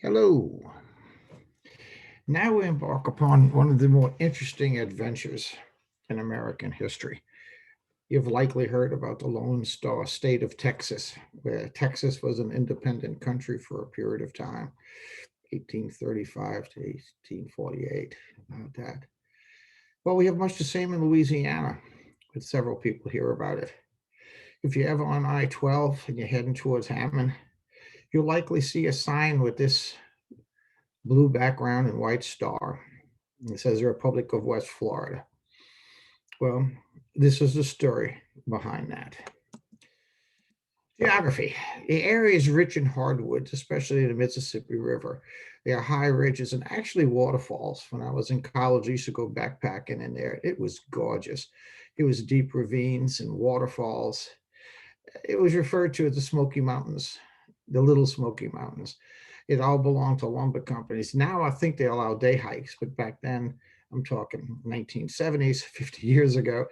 Hello. Now we embark upon one of the more interesting adventures in American history. You've likely heard about the Lone Star State of Texas, where Texas was an independent country for a period of time, 1835 to 1848, about that. Well, we have much the same in Louisiana, with several people hear about it. If you're ever on I-12 and you're heading towards Hammond, you'll likely see a sign with this blue background and white star. It says the Republic of West Florida. Well, this is the story behind that. Geography. The area is rich in hardwoods, especially the Mississippi River. There are high ridges and actually waterfalls. When I was in college, I used to go backpacking in there. It was gorgeous. It was deep ravines and waterfalls. It was referred to as the Smoky Mountains, the Little Smoky Mountains. It all belonged to lumber companies. Now I think they allow day hikes, but back then, I'm talking 1970s, 50 years ago,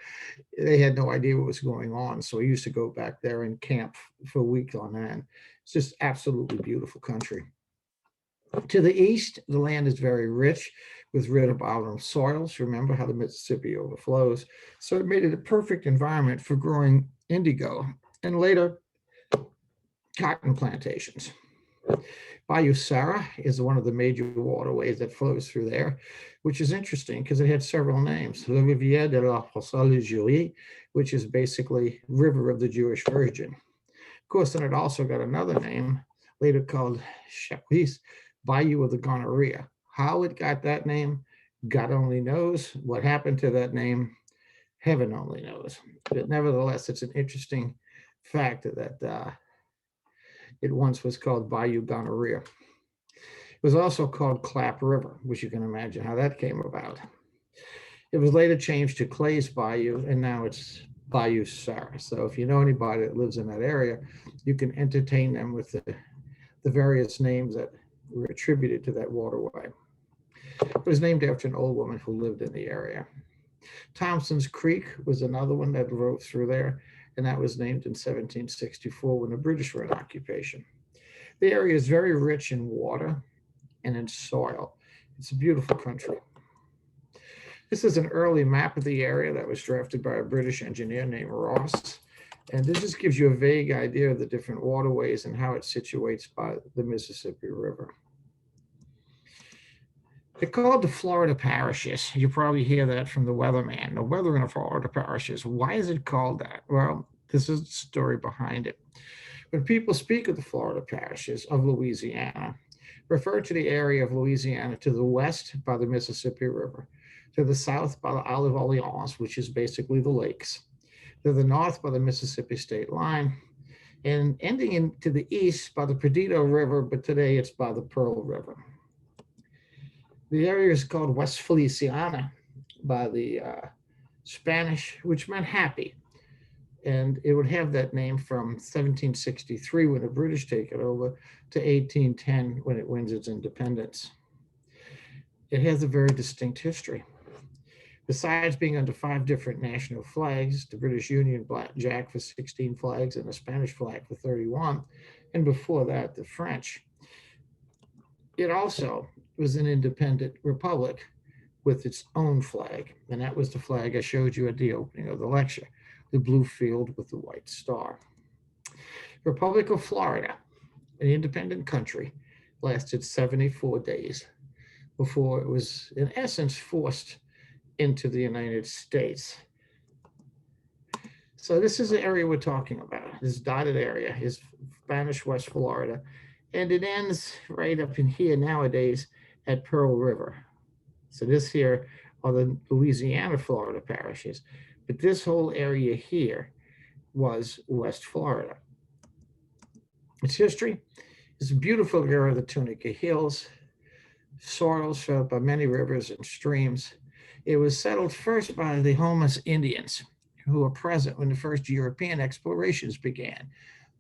they had no idea what was going on. So we used to go back there and camp for weeks on end. It's just absolutely beautiful country. To the east, the land is very rich with red bottom soils. Remember how the Mississippi overflows. So it made it a perfect environment for growing indigo and later cotton plantations. Bayou Sara is one of the major waterways that flows through there, which is interesting because it had several names. Le Rivière de la Fossile Julie, which is basically River of the Jewish Virgin. Of course, then it also got another name, later called Chapuis, Bayou of the Gonorrhea. How it got that name, God only knows. What happened to that name, heaven only knows. But nevertheless, it's an interesting fact that it once was called Bayou Gonorrhea. It was also called Clap River, which you can imagine how that came about. It was later changed to Clay's Bayou, and now it's Bayou Sara. So if you know anybody that lives in that area, you can entertain them with the various names that were attributed to that waterway. It was named after an old woman who lived in the area. Thompson's Creek was another one that rode through there, and that was named in 1764 when the British were in occupation. The area is very rich in water and in soil. It's a beautiful country. This is an early map of the area that was drafted by a British engineer named Ross. And this just gives you a vague idea of the different waterways and how it situates by the Mississippi River. They're called the Florida parishes. You probably hear that from the weatherman. The weather in the Florida parishes. Why is it called that? Well, this is the story behind it. When people speak of the Florida parishes of Louisiana, refer to the area of Louisiana to the west by the Mississippi River, to the south by the Isle of Orleans, which is basically the lakes, to the north by the Mississippi state line, and ending to the east by the Perdido River, but today it's by the Pearl River. The area is called West Feliciana by the Spanish, which meant happy. And it would have that name from 1763 when the British take it over to 1810 when it wins its independence. It has a very distinct history. Besides being under 5 different national flags, the British Union Jack for 16 flags and the Spanish flag for 31, and before that, the French, it also was an independent republic with its own flag, and that was the flag I showed you at the opening of the lecture, the blue field with the white star. Republic of Florida, an independent country, lasted 74 days before it was, in essence, forced into the United States. So this is the area we're talking about. This dotted area is Spanish West Florida, and it ends right up in here nowadays at Pearl River. So this here are the Louisiana Florida parishes, but this whole area here was West Florida. Its history is a beautiful area of the Tunica Hills, soils fed by many rivers and streams. It was settled first by the homeless Indians who were present when the first European explorations began,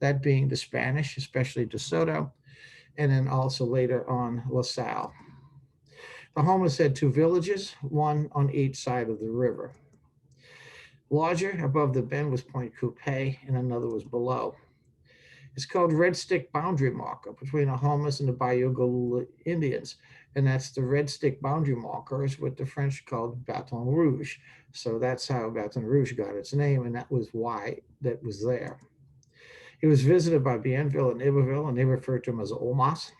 that being the Spanish, especially De Soto, and then also later on La Salle. The homeless had 2 villages, one on each side of the river. Larger above the bend was Point Coupe, and another was below. It's called Red Stick Boundary Marker between the Homeless and the Bayou Indians. And that's the Red Stick Boundary Marker is what the French called Baton Rouge. So that's how Baton Rouge got its name, and that was why that was there. It was visited by Bienville and Iberville, and they referred to him as Omas,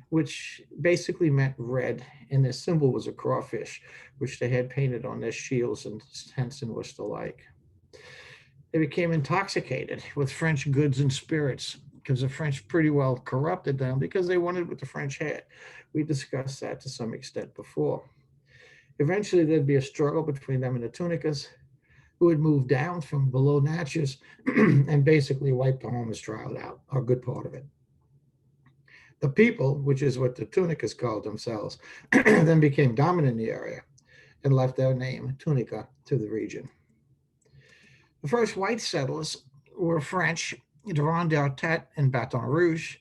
which basically meant red, and their symbol was a crawfish, which they had painted on their shields and hence and wished alike. They became intoxicated with French goods and spirits because the French pretty well corrupted them because they wanted what the French had. We discussed that to some extent before. Eventually, there'd be a struggle between them and the Tunicas, who would move down from below Natchez and basically wipe the homeless trial out, a good part of it. The people, which is what the Tunicas called themselves, then became dominant in the area and left their name, Tunica, to the region. The first white settlers were French, Durand d'Artet and Baton Rouge,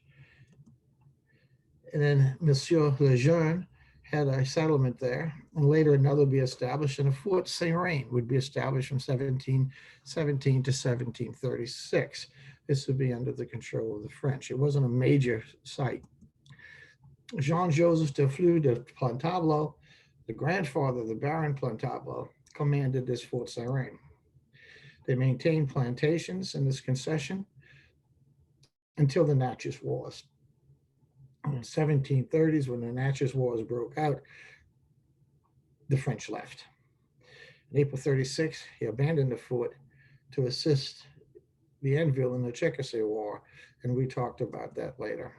and then Monsieur Lejeune had a settlement there, and later another would be established, and a Fort Saint Reine would be established from 1717 to 1736. This would be under the control of the French. It wasn't a major site. Jean-Joseph de Fleu de Plantablo, the grandfather of the Baron Plantablo, commanded this Fort Saint Reine. They maintained plantations in this concession until the Natchez Wars. In the 1730s, when the Natchez Wars broke out, the French left. In April 36, he abandoned the fort to assist Bienville in the Checkasee War, and we talked about that later.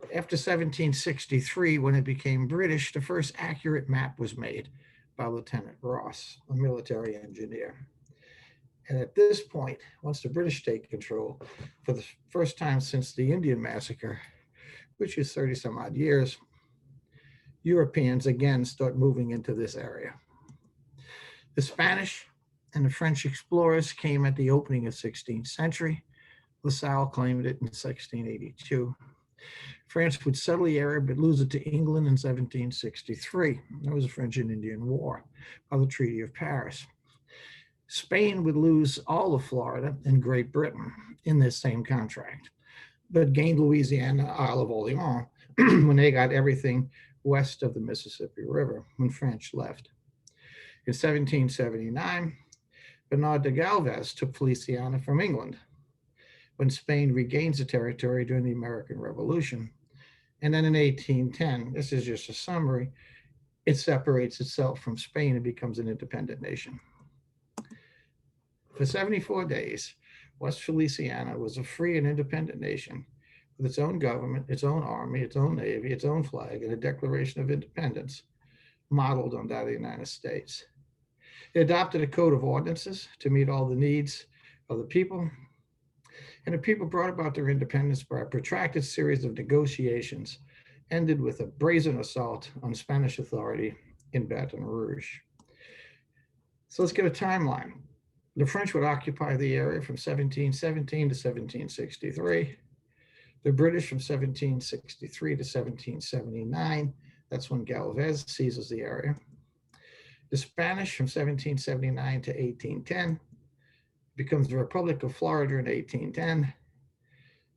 After 1763, when it became British, the first accurate map was made by Lieutenant Ross, a military engineer. And at this point, once the British take control, for the first time since the Indian Massacre, which is 30 some odd years, Europeans again start moving into this area. The Spanish and the French explorers came at the opening of the 16th century. La Salle claimed it in 1682. France would settle the area but lose it to England in 1763. There was a French and Indian War by the Treaty of Paris. Spain would lose all of Florida and Great Britain in this same contract, but gained Louisiana, Isle of Orleans, when they got everything west of the Mississippi River when French left. In 1779, Bernard de Galvez took Feliciana from England when Spain regains the territory during the American Revolution. And then in 1810, this is just a summary, it separates itself from Spain and becomes an independent nation. For 74 days, West Feliciana was a free and independent nation with its own government, its own army, its own navy, its own flag, and a Declaration of Independence modeled on that of the United States. It adopted a code of ordinances to meet all the needs of the people, and the people brought about their independence by a protracted series of negotiations, ended with a brazen assault on Spanish authority in Baton Rouge. So let's get a timeline. The French would occupy the area from 1717 to 1763. The British from 1763 to 1779. That's when Galvez seizes the area. The Spanish from 1779 to 1810 becomes the Republic of Florida in 1810.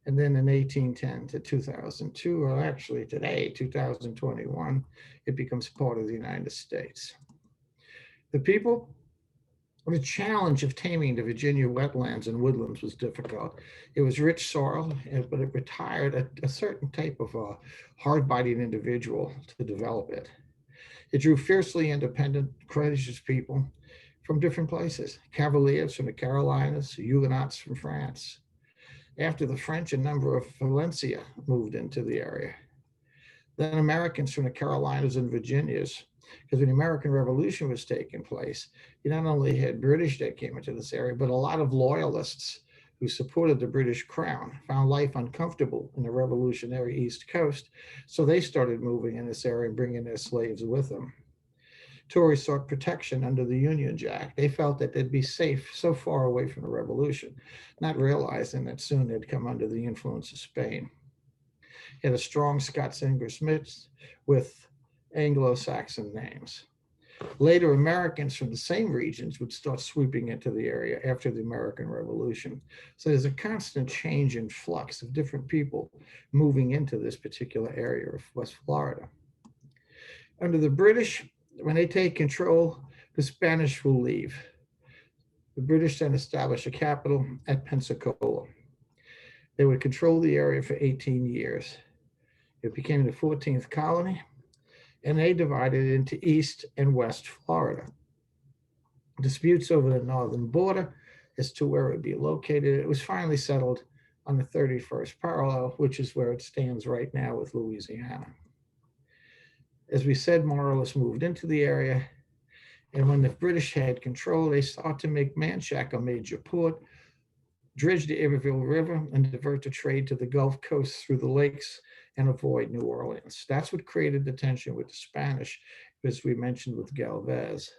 And then in 1810 to 2002, or actually today, 2021, it becomes part of the United States. The people, the challenge of taming the Virginia wetlands and woodlands was difficult. It was rich soil, but it required a certain type of a hard-biting individual to develop it. It drew fiercely independent, courageous people from different places, Cavaliers from the Carolinas, Huguenots from France. After the French, a number of Valencia moved into the area. Then Americans from the Carolinas and Virginias, because when the American Revolution was taking place, you not only had British that came into this area, but a lot of loyalists who supported the British crown found life uncomfortable in the revolutionary East Coast, so they started moving in this area and bringing their slaves with them. Tories sought protection under the Union Jack. They felt that they'd be safe so far away from the revolution, not realizing that soon they'd come under the influence of Spain. He had a strong Scots English mix with Anglo-Saxon names. Later, Americans from the same regions would start sweeping into the area after the American Revolution. So there's a constant change in flux of different people moving into this particular area of West Florida. Under the British, when they take control, the Spanish will leave. The British then establish a capital at Pensacola. They would control the area for 18 years. It became the 14th colony, and they divided it into East and West Florida. Disputes over the northern border as to where it would be located, it was finally settled on the 31st parallel, which is where it stands right now with Louisiana. As we said, Moralists moved into the area, and when the British had control, they sought to make Manchac a major port, dredge the Iberville River, and divert the trade to the Gulf Coast through the lakes and avoid New Orleans. That's what created the tension with the Spanish, as we mentioned with Galvez.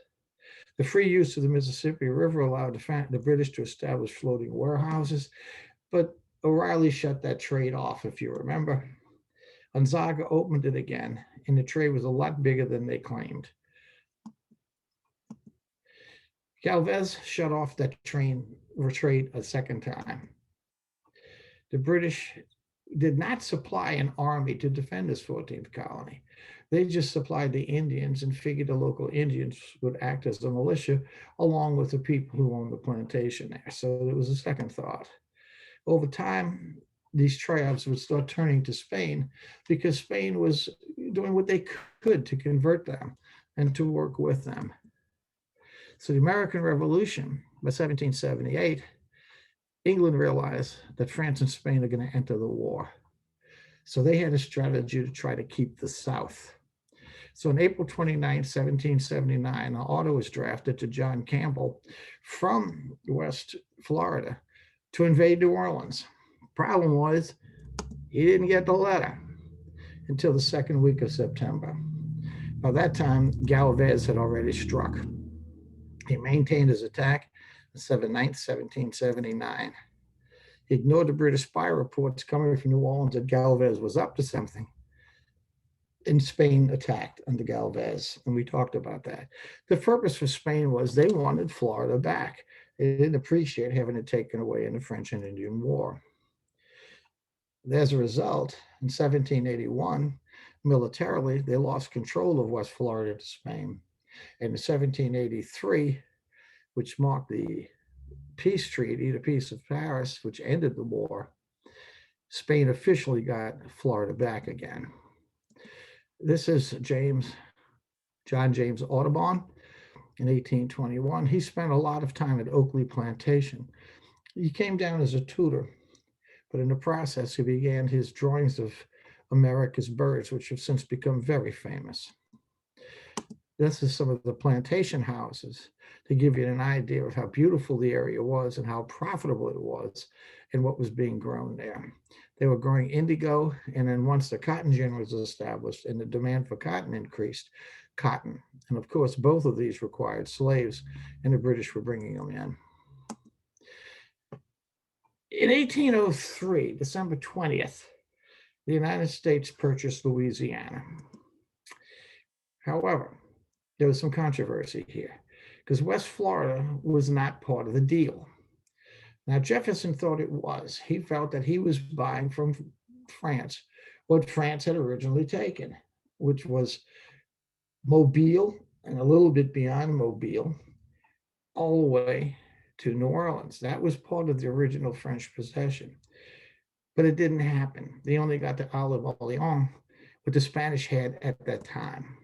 The free use of the Mississippi River allowed the British to establish floating warehouses, but O'Reilly shut that trade off, if you remember. Gonzaga opened it again, and the trade was a lot bigger than they claimed. Galvez shut off that trade a second time. The British did not supply an army to defend this 14th colony. They just supplied the Indians and figured the local Indians would act as a militia along with the people who owned the plantation there. So it was a second thought. Over time, these tribes would start turning to Spain because Spain was doing what they could to convert them and to work with them. So the American Revolution, by 1778, England realized that France and Spain are going to enter the war. So they had a strategy to try to keep the South. So on April 29, 1779, an order was drafted to John Campbell from West Florida to invade New Orleans. Problem was, he didn't get the letter until the second week of September. By that time, Galvez had already struck. He maintained his attack on 7/9, 1779. He ignored the British spy reports coming from New Orleans that Galvez was up to something. And Spain attacked under Galvez, and we talked about that. The purpose for Spain was they wanted Florida back. They didn't appreciate having it taken away in the French and Indian War. As a result, in 1781, militarily, they lost control of West Florida to Spain. And in 1783, which marked the peace treaty, the Peace of Paris, which ended the war, Spain officially got Florida back again. This is John James Audubon in 1821. He spent a lot of time at Oakley Plantation. He came down as a tutor, but in the process, he began his drawings of America's birds, which have since become very famous. This is some of the plantation houses to give you an idea of how beautiful the area was and how profitable it was and what was being grown there. They were growing indigo, and then once the cotton gin was established and the demand for cotton increased, cotton. And of course, both of these required slaves, and the British were bringing them in. In 1803, December 20th, the United States purchased Louisiana. However, there was some controversy here because West Florida was not part of the deal. Now, Jefferson thought it was. He felt that he was buying from France what France had originally taken, which was Mobile and a little bit beyond Mobile, all the way to New Orleans. That was part of the original French possession. But it didn't happen. They only got to Isle of Orleans, what the Spanish had at that time.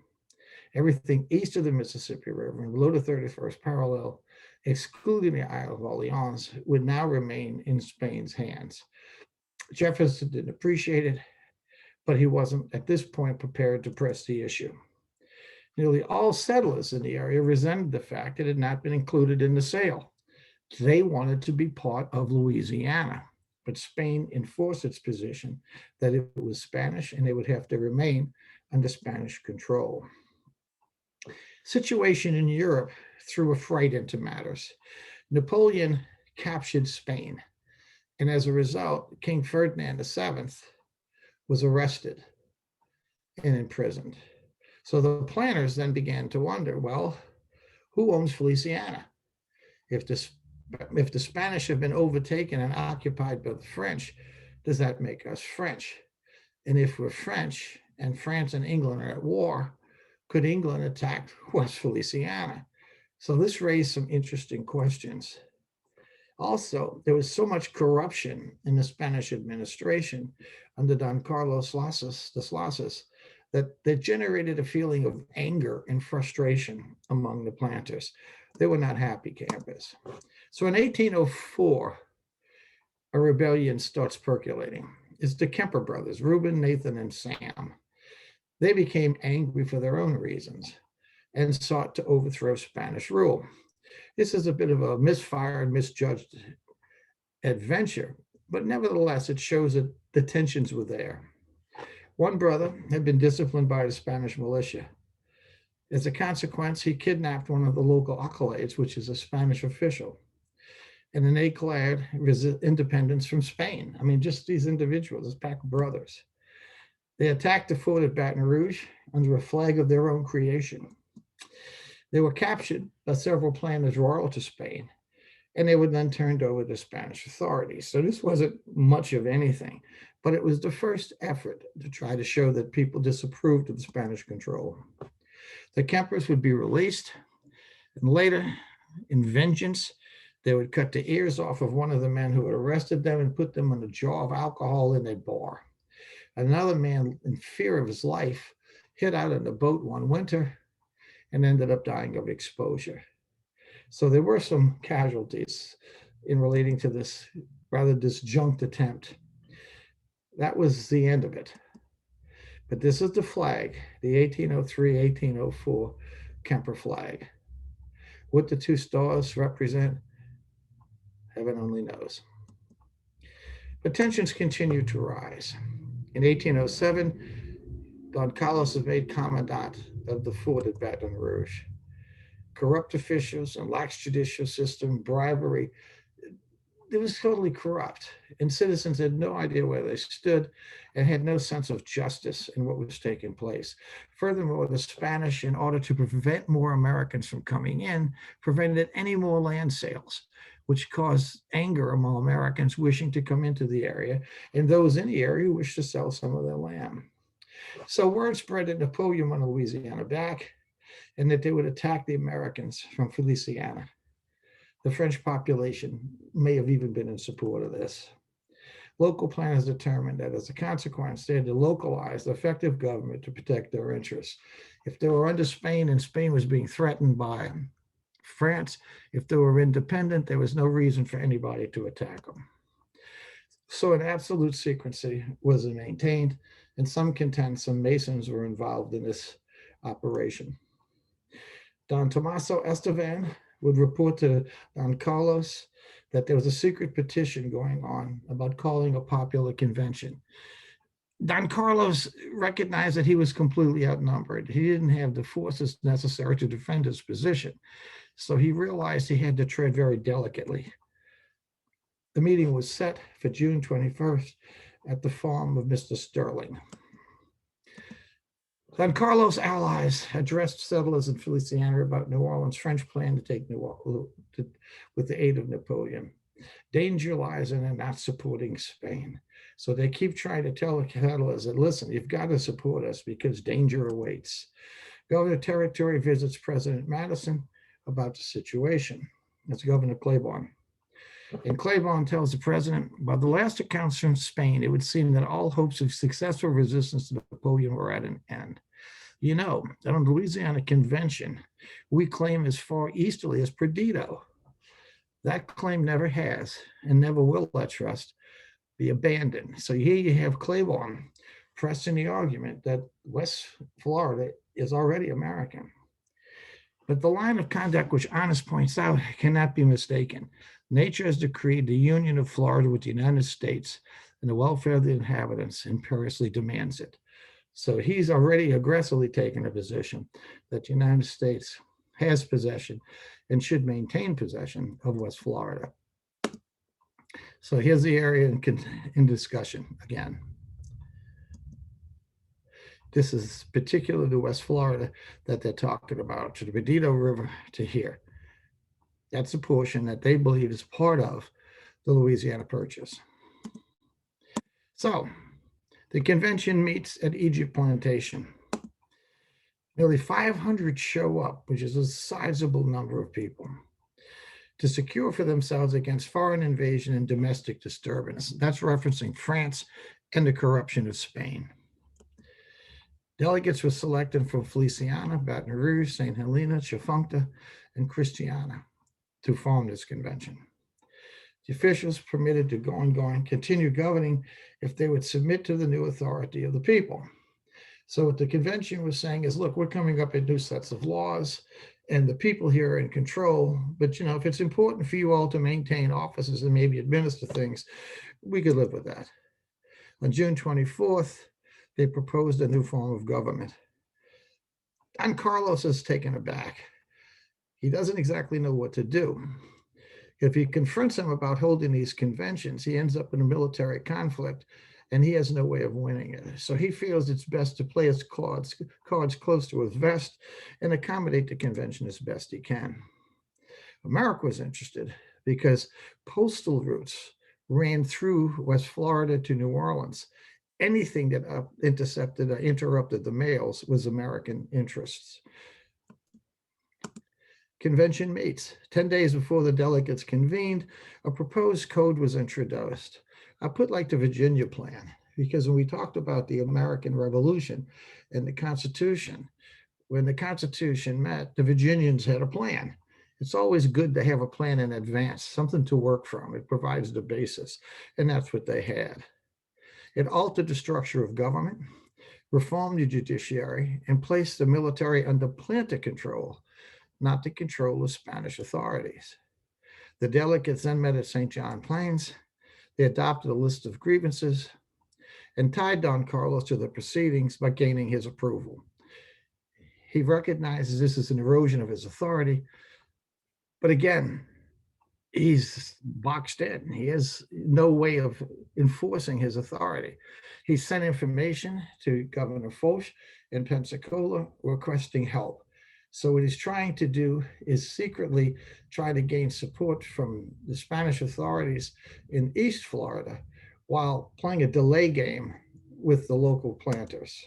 Everything east of the Mississippi River and below the 31st parallel, excluding the Isle of Orleans, would now remain in Spain's hands. Jefferson didn't appreciate it, but he wasn't at this point prepared to press the issue. Nearly all settlers in the area resented the fact it had not been included in the sale. They wanted to be part of Louisiana, but Spain enforced its position that it was Spanish and they would have to remain under Spanish control. Situation in Europe threw a fright into matters. Napoleon captured Spain, and as a result, King Ferdinand VII was arrested and imprisoned. So the planners then began to wonder, well, who owns Feliciana? If the, if the Spanish have been overtaken and occupied by the French, does that make us French? And if we're French and France and England are at war, could England attack West Feliciana? So this raised some interesting questions. Also, there was so much corruption in the Spanish administration under Don Carlos Lasas that generated a feeling of anger and frustration among the planters. They were not happy campers. So in 1804, a rebellion starts percolating. It's the Kemper brothers, Reuben, Nathan, and Sam. They became angry for their own reasons and sought to overthrow Spanish rule. This is a bit of a misfire and misjudged adventure, but nevertheless, it shows that the tensions were there. One brother had been disciplined by the Spanish militia. As a consequence, he kidnapped one of the local alcaldes, which is a Spanish official, and then they declared independence from Spain. I mean, just these individuals, this pack of brothers. They attacked the fort at Baton Rouge under a flag of their own creation. They were captured by several planters royal to Spain, and they were then turned over to Spanish authorities. So this wasn't much of anything, but it was the first effort to try to show that people disapproved of the Spanish control. The Kempers would be released, and later, in vengeance, they would cut the ears off of one of the men who had arrested them and put them in a jar of alcohol in a bar. Another man, in fear of his life, hid out on a boat one winter and ended up dying of exposure. So there were some casualties in relating to this rather disjunct attempt. That was the end of it. But this is the flag, the 1803-1804 Kemper flag. What the two stars represent, heaven only knows. But tensions continued to rise. In 1807, Don Carlos was made commandant of the fort at Baton Rouge. Corrupt officials and lax judicial system, bribery, it was totally corrupt. And citizens had no idea where they stood and had no sense of justice in what was taking place. Furthermore, the Spanish, in order to prevent more Americans from coming in, prevented any more land sales, which caused anger among Americans wishing to come into the area and those in the area who wished to sell some of their land. So word spread that Napoleon wanted Louisiana back and that they would attack the Americans from Feliciana. The French population may have even been in support of this. Local planners determined that as a consequence, they had to localize the effective government to protect their interests. If they were under Spain and Spain was being threatened by France, if they were independent, there was no reason for anybody to attack them. So an absolute secrecy was maintained, and some contend some Masons were involved in this operation. Don Tomaso Estevan would report to Don Carlos that there was a secret petition going on about calling a popular convention. Don Carlos recognized that he was completely outnumbered. He didn't have the forces necessary to defend his position. So he realized he had to tread very delicately. The meeting was set for June 21st at the farm of Mr. Sterling. Don Carlos' allies addressed settlers in Feliciana about New Orleans' French plan to take New Orleans with the aid of Napoleon. Danger lies in not supporting Spain. So they keep trying to tell the settlers that, listen, you've got to support us because danger awaits. Governor Territory visits President Madison about the situation. That's Governor Claiborne. And Claiborne tells the president, by the last accounts from Spain, it would seem that all hopes of successful resistance to Napoleon were at an end. You know, at the Louisiana Convention, we claim as far easterly as Perdido. That claim never has and never will, I trust, be abandoned. So here you have Claiborne pressing the argument that West Florida is already American. But the line of conduct, which Honest points out, cannot be mistaken. Nature has decreed the union of Florida with the United States, and the welfare of the inhabitants imperiously demands it. So he's already aggressively taken a position that the United States has possession and should maintain possession of West Florida. So here's the area in discussion again. This is particularly West Florida that they're talking about, to the Bendito River to here. That's a portion that they believe is part of the Louisiana Purchase. So the convention meets at Egypt Plantation. Nearly 500 show up, which is a sizable number of people, to secure for themselves against foreign invasion and domestic disturbance. That's referencing France and the corruption of Spain. Delegates were selected from Feliciana, Baton Rouge, St. Helena, Chafuncta, and Christiana to form this convention. The officials permitted to go and continue governing if they would submit to the new authority of the people. So what the convention was saying is, look, we're coming up with new sets of laws and the people here are in control. But, if it's important for you all to maintain offices and maybe administer things, we could live with that. On June 24th, they proposed a new form of government. Don Carlos is taken aback. He doesn't exactly know what to do. If he confronts him about holding these conventions, he ends up in a military conflict and he has no way of winning it. So he feels it's best to play his cards close to his vest and accommodate the convention as best he can. America was interested because postal routes ran through West Florida to New Orleans. Anything that intercepted or interrupted the mails was American interests. Convention meets. 10 days before the delegates convened, a proposed code was introduced. I put like the Virginia plan, because when we talked about the American Revolution and the Constitution, when the Constitution met, the Virginians had a plan. It's always good to have a plan in advance, something to work from. It provides the basis, and that's what they had. It altered the structure of government, reformed the judiciary, and placed the military under planter control, not to control the Spanish authorities. The delegates then met at St. John Plains. They adopted a list of grievances and tied Don Carlos to the proceedings by gaining his approval. He recognizes this as an erosion of his authority, but again, he's boxed in. He has no way of enforcing his authority. He sent information to Governor Foch in Pensacola requesting help. So what he's trying to do is secretly try to gain support from the Spanish authorities in East Florida while playing a delay game with the local planters.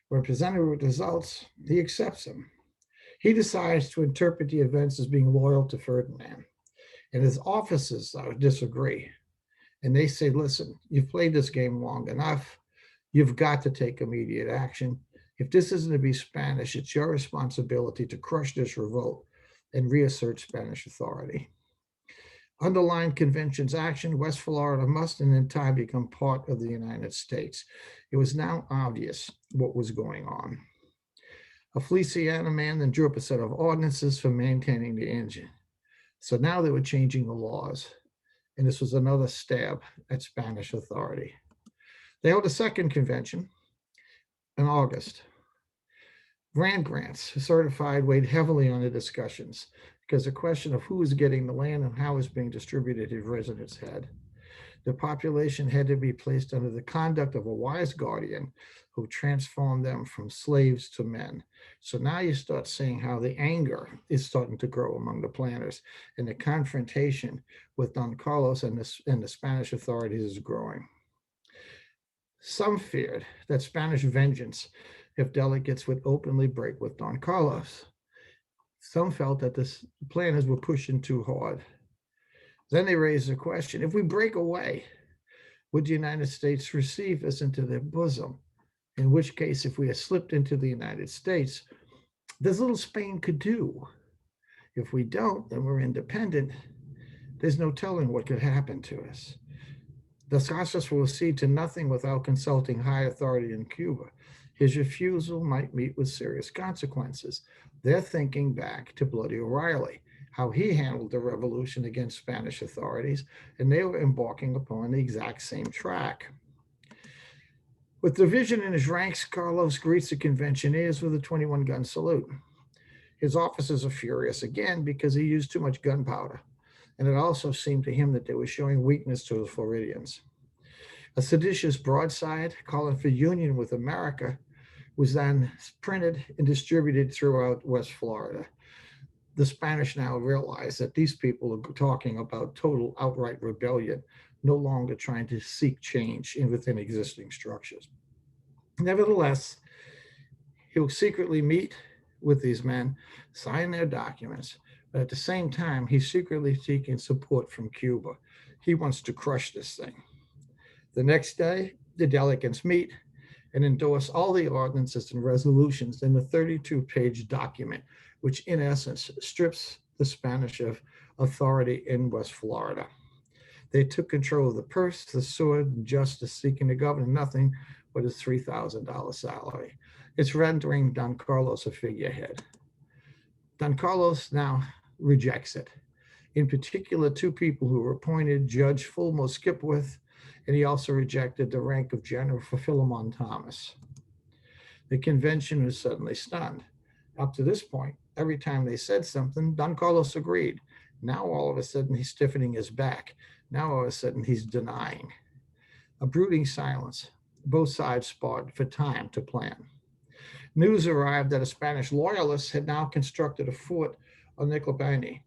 When presented with results, he accepts them. He decides to interpret the events as being loyal to Ferdinand. And his officers disagree. And they say, listen, you've played this game long enough. You've got to take immediate action. If this isn't to be Spanish, it's your responsibility to crush this revolt and reassert Spanish authority. Underlying convention's action, West Florida must in time become part of the United States. It was now obvious what was going on. A Feliciana man then drew up a set of ordinances for maintaining the engine. So now they were changing the laws, and this was another stab at Spanish authority. They held a second convention in August. Land grants certified weighed heavily on the discussions because the question of who is getting the land and how it's being distributed had risen its head. The population had to be placed under the conduct of a wise guardian who transformed them from slaves to men. So now you start seeing how the anger is starting to grow among the planters, and the confrontation with Don Carlos and the Spanish authorities is growing. Some feared that Spanish vengeance if delegates would openly break with Don Carlos. Some felt that the planners were pushing too hard. Then they raised the question, if we break away, would the United States receive us into their bosom? In which case, if we had slipped into the United States, there's little Spain could do. If we don't, then we're independent. There's no telling what could happen to us. Dos Casas will accede to nothing without consulting high authority in Cuba. His refusal might meet with serious consequences. They're thinking back to Bloody O'Reilly, how he handled the revolution against Spanish authorities, and they were embarking upon the exact same track. With division in his ranks, Carlos greets the conventioners with a 21-gun salute. His officers are furious again because he used too much gunpowder, and it also seemed to him that they were showing weakness to the Floridians. A seditious broadside calling for union with America was then printed and distributed throughout West Florida. The Spanish now realized that these people are talking about total outright rebellion, no longer trying to seek change within existing structures. Nevertheless, he'll secretly meet with these men, sign their documents, but at the same time, he's secretly seeking support from Cuba. He wants to crush this thing. The next day, the delegates meet and endorse all the ordinances and resolutions in the 32-page document, which in essence strips the Spanish of authority in West Florida. They took control of the purse, the sword, and justice, seeking the governor nothing but his $3,000 salary. It's rendering Don Carlos a figurehead. Don Carlos now rejects it. In particular, two people who were appointed, Judge Fulmo Skipworth, and he also rejected the rank of general for Philemon Thomas. The convention was suddenly stunned. Up to this point, every time they said something, Don Carlos agreed. Now all of a sudden he's stiffening his back. Now all of a sudden he's denying. A brooding silence. Both sides fought for time to plan. News arrived that a Spanish loyalist had now constructed a fort on Niclopani,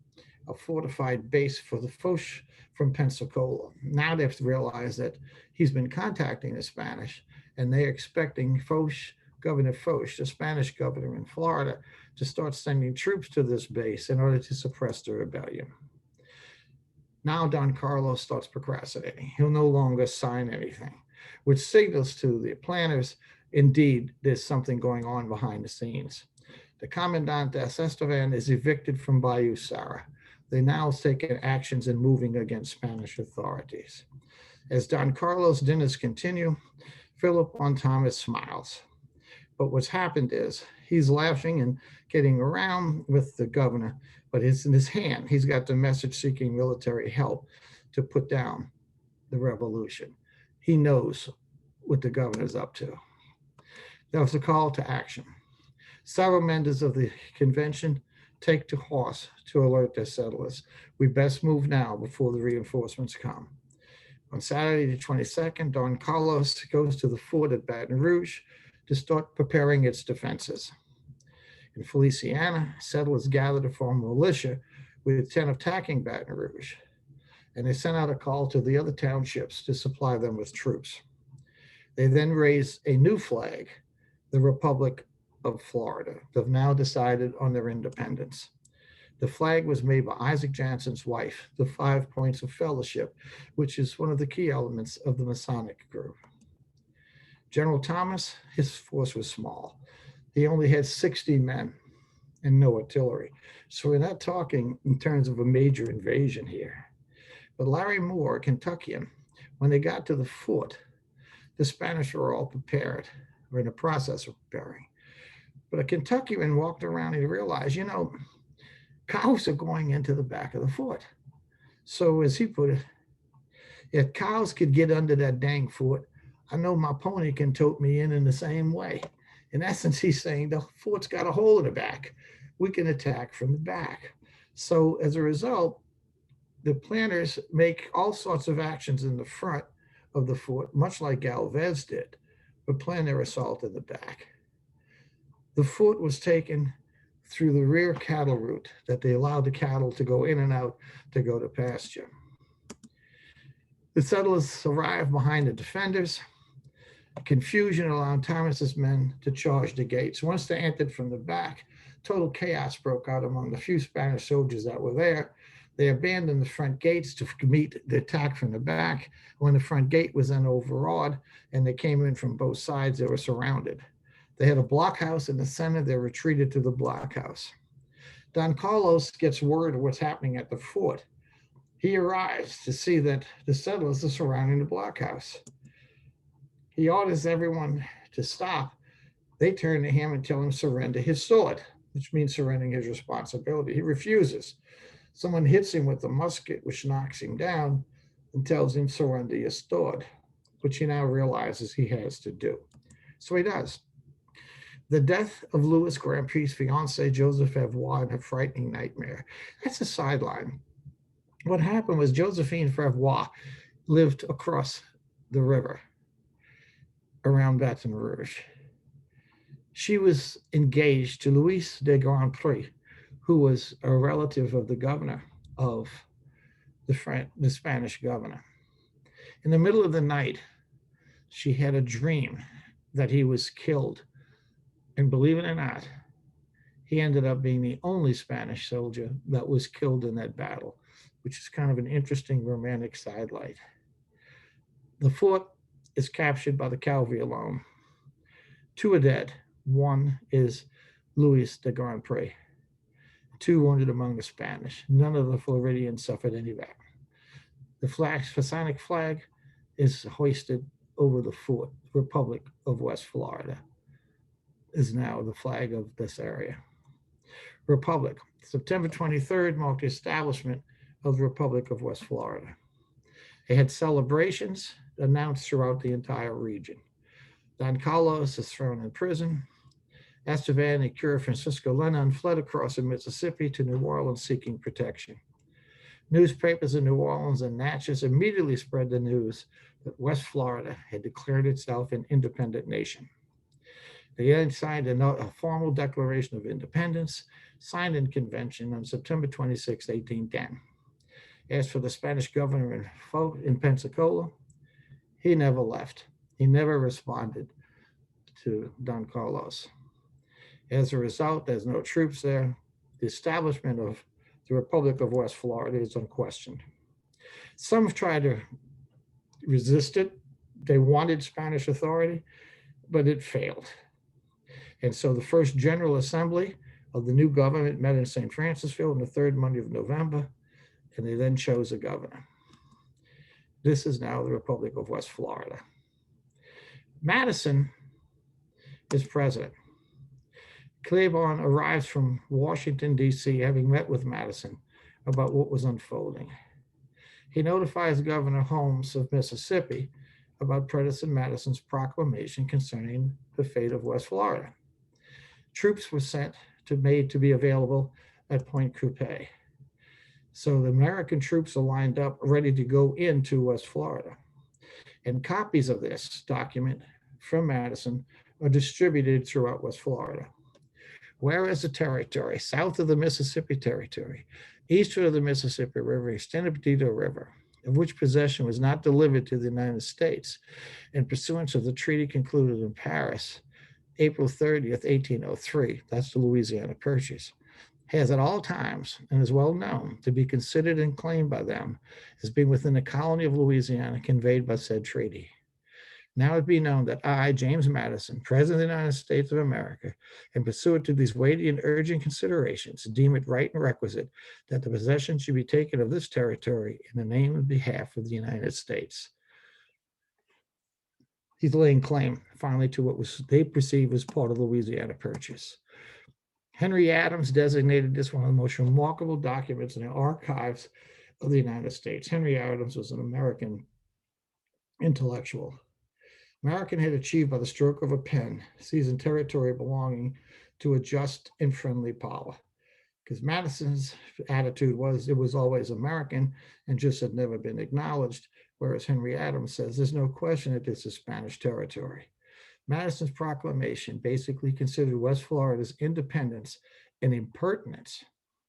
a fortified base for the Foch from Pensacola. Now they've realized that he's been contacting the Spanish, and they're expecting Foch, Governor Foch, the Spanish governor in Florida, to start sending troops to this base in order to suppress the rebellion. Now Don Carlos starts procrastinating. He'll no longer sign anything, which signals to the planners, indeed, there's something going on behind the scenes. The Commandant des Estevan is evicted from Bayou Sara. They now taken actions in moving against Spanish authorities. As Don Carlos' dinners continue, Philip on Thomas smiles. But what's happened is he's laughing and getting around with the governor, but it's in his hand. He's got the message seeking military help to put down the revolution. He knows what the governor's up to. There was a call to action. Several members of the convention take to horse to alert their settlers. We best move now before the reinforcements come. On Saturday the 22nd, Don Carlos goes to the fort at Baton Rouge to start preparing its defenses. In Feliciana, settlers gather to form a militia with the intent of attacking Baton Rouge, and they sent out a call to the other townships to supply them with troops. They then raise a new flag, the Republic of Florida. They've now decided on their independence. The flag was made by Isaac Johnson's wife, the 5 Points of Fellowship, which is one of the key elements of the Masonic group. General Thomas, his force was small. He only had 60 men and no artillery. So we're not talking in terms of a major invasion here. But Larry Moore, a Kentuckian, when they got to the fort, the Spanish were all prepared, or in the process of preparing. But a Kentuckian walked around and he realized, cows are going into the back of the fort. So as he put it, if cows could get under that dang fort, I know my pony can tote me in the same way. In essence, he's saying the fort's got a hole in the back. We can attack from the back. So as a result, the planners make all sorts of actions in the front of the fort, much like Galvez did, but plan their assault in the back. The fort was taken through the rear cattle route that they allowed the cattle to go in and out to go to pasture. The settlers arrived behind the defenders. Confusion allowed Thomas's men to charge the gates. Once they entered from the back, total chaos broke out among the few Spanish soldiers that were there. They abandoned the front gates to meet the attack from the back. When the front gate was then overawed and they came in from both sides, they were surrounded. They had a blockhouse in the center. They retreated to the blockhouse. Don Carlos gets word of what's happening at the fort. He arrives to see that the settlers are surrounding the blockhouse. He orders everyone to stop. They turn to him and tell him to surrender his sword, which means surrendering his responsibility. He refuses. Someone hits him with a musket, which knocks him down and tells him surrender your sword, which he now realizes he has to do. So he does. The death of Louis Grandprix's fiancée, Josephine Frevois, a frightening nightmare. That's a sideline. What happened was Josephine Frevois lived across the river around Baton Rouge. She was engaged to Louis de Grand Prix, who was a relative of the governor of the Spanish governor. In the middle of the night, she had a dream that he was killed. And believe it or not, he ended up being the only Spanish soldier that was killed in that battle, which is kind of an interesting romantic sidelight. The fort is captured by the cavalry alone. Two are dead. One is Louis de Grand Prix. Two wounded among the Spanish. None of the Floridians suffered any damage. The Masonic flag is hoisted over the fort. The Republic of West Florida is now the flag of this area. Republic. September 23rd marked the establishment of the Republic of West Florida. They had celebrations announced throughout the entire region. Don Carlos is thrown in prison. Estevan and Cura Francisco Lenon fled across the Mississippi to New Orleans seeking protection. Newspapers in New Orleans and Natchez immediately spread the news that West Florida had declared itself an independent nation. They then signed a formal Declaration of Independence, signed in convention on September 26, 1810. As for the Spanish governor in Pensacola, he never left. He never responded to Don Carlos. As a result, there's no troops there. The establishment of the Republic of West Florida is unquestioned. Some have tried to resist it. They wanted Spanish authority, but it failed. And so the first General Assembly of the new government met in St. Francisville on the third Monday of November, and they then chose a governor. This is now the Republic of West Florida. Madison is president. Claiborne arrives from Washington, D.C., having met with Madison about what was unfolding. He notifies Governor Holmes of Mississippi about President Madison's proclamation concerning the fate of West Florida. Troops were sent made to be available at Point Coupe. So the American troops are lined up ready to go into West Florida. And copies of this document from Madison are distributed throughout West Florida. Whereas the territory south of the Mississippi Territory, eastward of the Mississippi River, extended to the river, of which possession was not delivered to the United States, in pursuance of the treaty concluded in Paris, April 30th, 1803, that's the Louisiana Purchase, has at all times and is well known to be considered and claimed by them as being within the colony of Louisiana conveyed by said treaty. Now it be known that I, James Madison, President of the United States of America, and pursuant to these weighty and urgent considerations, deem it right and requisite that the possession should be taken of this territory in the name and behalf of the United States. He's laying claim finally to what they perceive as part of the Louisiana Purchase. Henry Adams designated this one of the most remarkable documents in the archives of the United States. Henry Adams was an American intellectual. American had achieved by the stroke of a pen, seizing territory belonging to a just and friendly power. Because Madison's attitude was it was always American and just had never been acknowledged, whereas Henry Adams says there's no question that this is Spanish territory. Madison's proclamation basically considered West Florida's independence an impertinence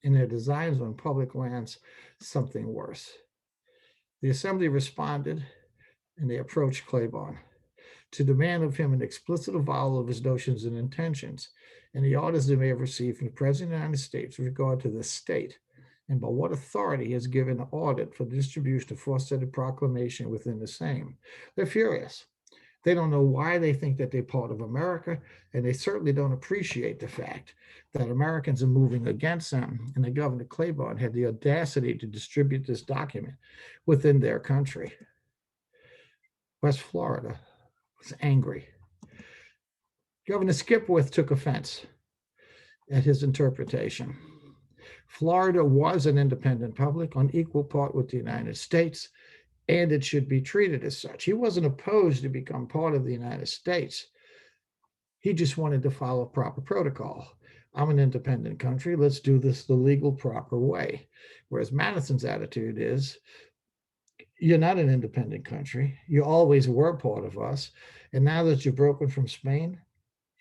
and their designs on public lands something worse. The assembly responded and they approached Claiborne to demand of him an explicit avowal of his notions and intentions, and the orders they may have received from the President of the United States with regard to the state, and by what authority he has given an audit for the distribution of foresaid proclamation within the same. They're furious. They don't know why they think that they're part of America, and they certainly don't appreciate the fact that Americans are moving against them, and the Governor Claiborne had the audacity to distribute this document within their country. West Florida was angry. Governor Skipworth took offense at his interpretation. Florida was an independent republic on equal part with the United States, and it should be treated as such. He wasn't opposed to become part of the United States. He just wanted to follow proper protocol. I'm an independent country. Let's do this the legal, proper way. Whereas Madison's attitude is, you're not an independent country. You always were part of us. And now that you're broken from Spain,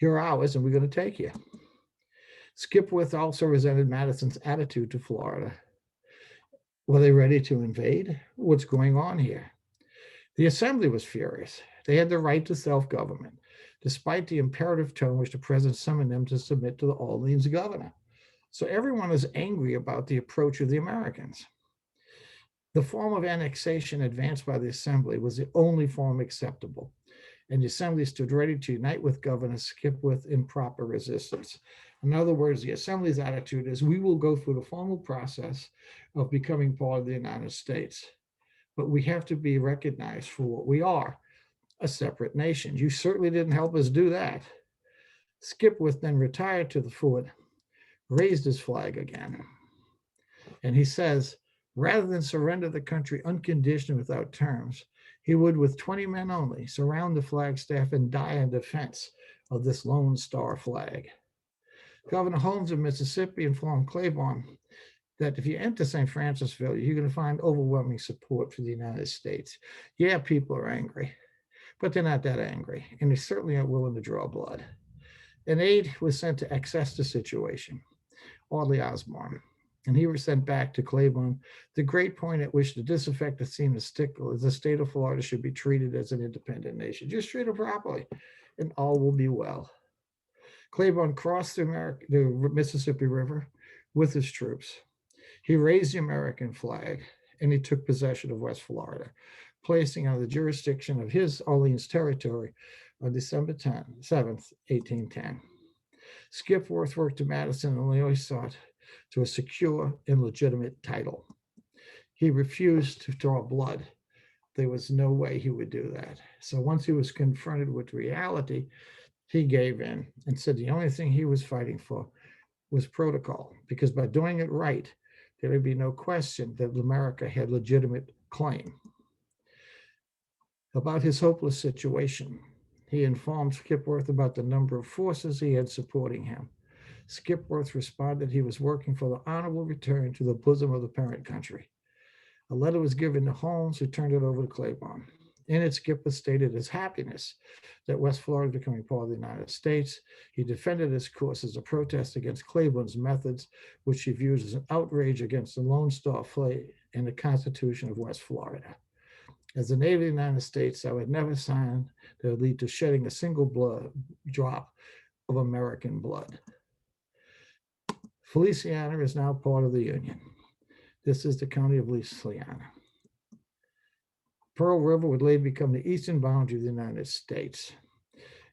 You're ours, and we're going to take you. Skipworth also resented Madison's attitude to Florida. Were they ready to invade? What's going on here? The assembly was furious. They had the right to self government, despite the imperative tone which the president summoned them to submit to the Orleans governor. So everyone is angry about the approach of the Americans. The form of annexation advanced by the assembly was the only form acceptable, and the assembly stood ready to unite with Governor Skipworth in proper resistance. In other words, the assembly's attitude is we will go through the formal process of becoming part of the United States, but we have to be recognized for what we are, a separate nation. You certainly didn't help us do that. Skipworth then retired to the fort, raised his flag again, and he says, rather than surrender the country unconditionally without terms, he would, with 20 men only, surround the flagstaff and die in defense of this Lone Star flag. Governor Holmes of Mississippi informed Claiborne that if you enter St. Francisville, you're going to find overwhelming support for the United States. Yeah, people are angry, but they're not that angry, and they certainly aren't willing to draw blood. An aide was sent to assess the situation, Audley Osborne, and he was sent back to Claiborne. The great point at which the disaffected seemed to stickle is the state of Florida should be treated as an independent nation. Just treat it properly, and all will be well. Claiborne crossed the Mississippi River with his troops. He raised the American flag, and he took possession of West Florida, placing under the jurisdiction of his Orleans territory on December 7th, 1810. Skipworth worked to Madison and Illinois sought to a secure and legitimate title. He refused to draw blood. There was no way he would do that. So once he was confronted with reality, he gave in and said the only thing he was fighting for was protocol, because by doing it right, there would be no question that America had legitimate claim. About his hopeless situation, he informed Skipworth about the number of forces he had supporting him. Skipworth responded he was working for the honorable return to the bosom of the parent country. A letter was given to Holmes, who turned it over to Claiborne. In it, Skipworth stated his happiness that West Florida was becoming part of the United States. He defended his course as a protest against Claiborne's methods, which he viewed as an outrage against the Lone Star flag and the Constitution of West Florida. As a native of the United States, I would never sign that would lead to shedding a single drop of American blood. Feliciana is now part of the Union. This is the county of Louisiana. Pearl River would later become the eastern boundary of the United States.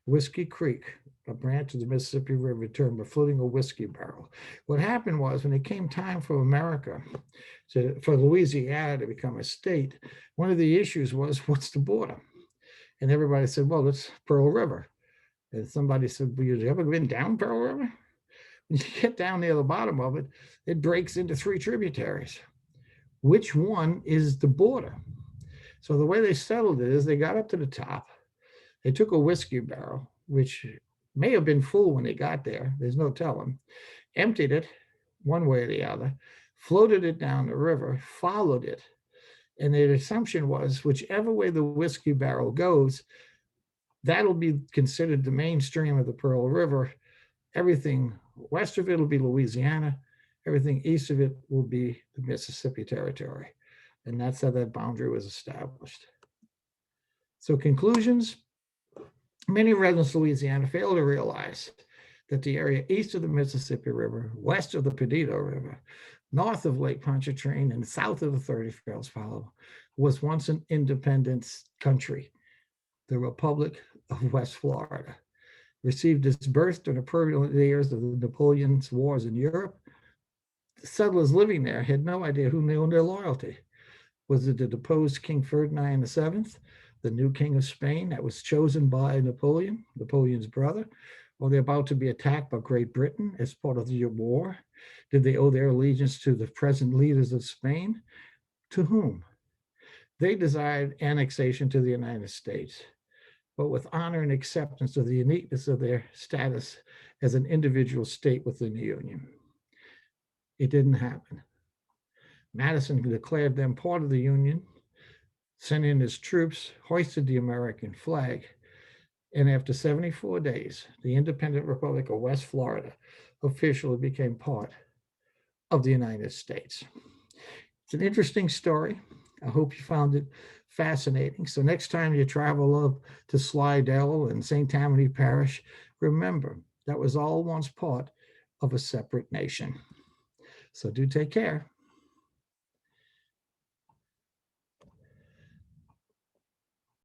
Whiskey Creek, a branch of the Mississippi River, returned by floating a whiskey barrel. What happened was when it came time for for Louisiana to become a state, one of the issues was, what's the border? And everybody said, well, it's Pearl River. And somebody said, well, have you ever been down Pearl River? When you get down near the bottom of it, it breaks into 3 tributaries. Which one is the border? So the way they settled it is they got up to the top. They took a whiskey barrel, which may have been full when they got there. There's no telling. Emptied it one way or the other, floated it down the river, followed it. And the assumption was whichever way the whiskey barrel goes, that'll be considered the mainstream of the Pearl River. Everything west of it will be Louisiana. Everything east of it will be the Mississippi Territory. And that's how that boundary was established. So conclusions, many residents of Louisiana fail to realize that the area east of the Mississippi River, west of the Perdido River, north of Lake Pontchartrain, and south of the 30 Falls Hollow was once an independent country, the Republic of West Florida. Received its birth during the turbulent years of the Napoleon's wars in Europe. The settlers living there had no idea who owned their loyalty. Was it the deposed King Ferdinand VII, the new king of Spain that was chosen by Napoleon, Napoleon's brother? Were they about to be attacked by Great Britain as part of the war? Did they owe their allegiance to the present leaders of Spain? To whom? They desired annexation to the United States, but with honor and acceptance of the uniqueness of their status as an individual state within the Union. It didn't happen. Madison declared them part of the Union, sent in his troops, hoisted the American flag, And after 74 days, the independent Republic of West Florida officially became part of the United States. It's an interesting story. I hope you found it fascinating. So next time you travel up to Slidell and St. Tammany Parish, remember that was all once part of a separate nation. So do take care.